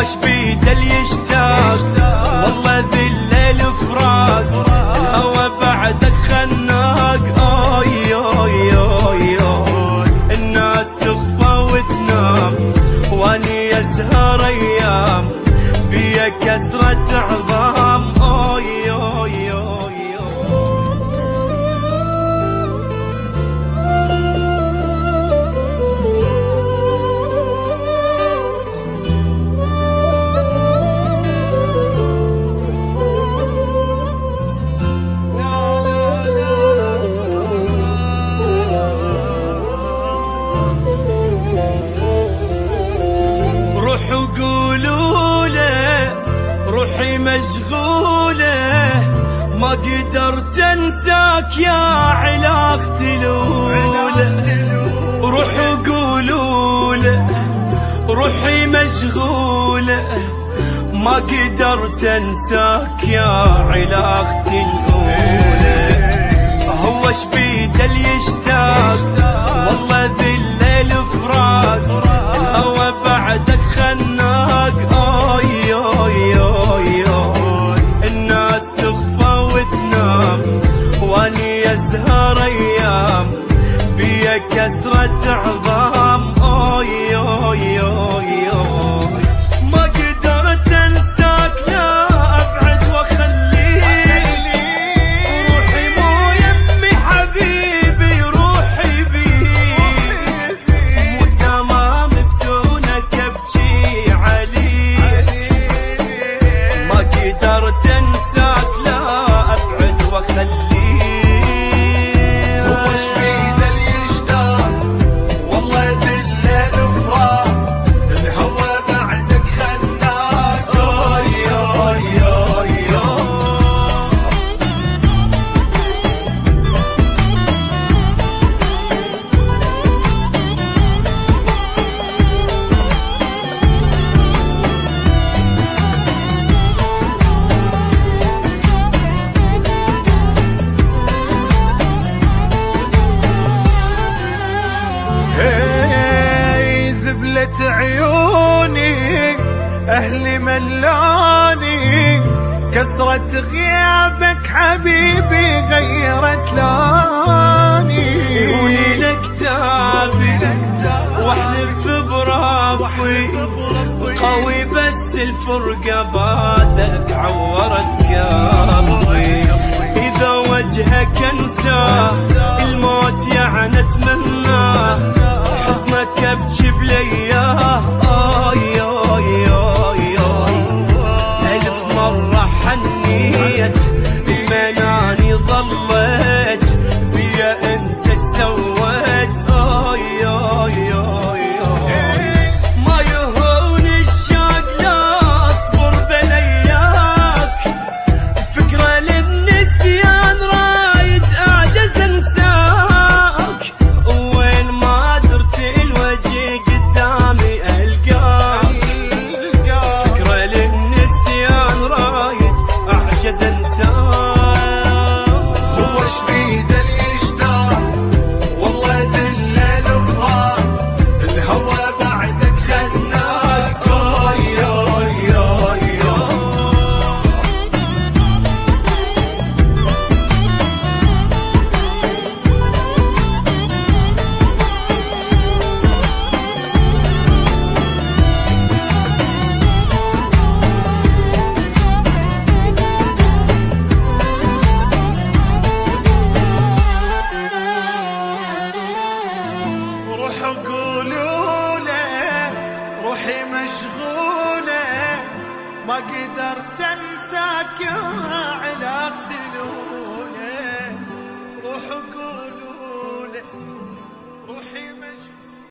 وش بيده اللي يشتاق والله ذي الليل فراق الهوى بعدك خناق. اوي اوي اوي اوي الناس تغفى وتنام واني اسهر ايام بيا كسرة عظام. اوي اوي اوي روحوا قولوا له روحي مشغولة ما قدرت انساك يا علاقتي الأولى. روحوا قولوا له روحي مشغولة ما قدرت انساك يا علاقتي الأولى. هو شبيده اللي يشتاق والله ذي الليل فراق الهوى بعدك خناق. اوي اوي اوي اوي الناس تغفى وتنام واني اسهر ايام بيا كسرة عظام. اوي اوي اوي اوي ما قدرت انساك لا ابعد واخليك روحي مو يمي حبيبي روحي بيك مو تمام بدونك ابكي عليك. ما قدرت انساك لا ابعد واخليك. زبلة عيوني أهلي ملاني كسرة غيابك حبيبي غيرت لاني. يقولي لك تابي واحلف بربي قوي بس الفرقة بعدك عورت قلبي. إذا وجهك انساه الموت يعني اتمناه حضنك ابكي بلياه. اوي اوي اوي اوي الف مرة حنيت بمناني ظليت بيا انت سويت. اوي اوي اوي ما يهون الشوق لا اصبر بلياك فكرة للنسيان رايد اعجز انساك وين ما درت الوجه قدامي القاك. فكرة للنسيان رايد اعجز انساك. هو شبيده اللي يشتاق والله ذي الليل فراق الهوى بعدك خناق. اوي اوي اوي روحوا قولوا له روحي مشغولة ما قدرت انساك يا علاقتي